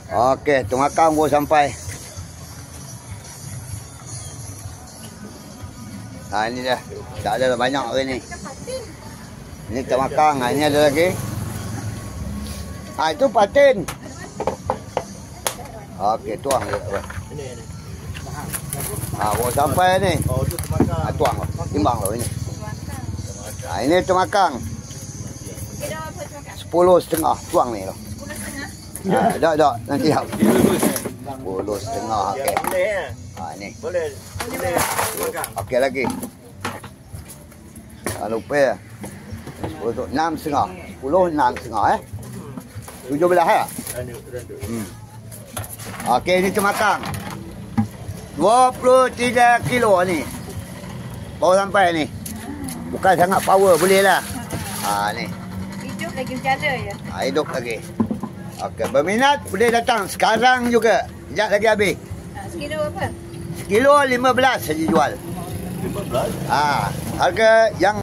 Okey, tungakang baru sampai. Ini dah. Tak ada banyak hari ni. Ini tungakang. Ini ada lagi. Itu patin. Okey, tuang dia. Ini. Baru sampai ni. Oh, tu tungakang. Tuang lah. Timbang lah ini. Ini tungakang. 10.5 tuang ni lah. 10.5? Tak. Nanti hap. 10.5. Okey. Ni. Boleh. Okey lagi. Tak lupa ya. 6.5. 10, 6.5 17 ya? Okey, ni temakang. 23 kilo ni. Baru sampai ni. Bukan sangat power, boleh lah. Ni. Hidup lagi berjaya ya? Hidup lagi. Okey, berminat boleh datang sekarang juga. Sekejap lagi habis. Sekilo apa? Kilo 15 saja jual. 15? Harga yang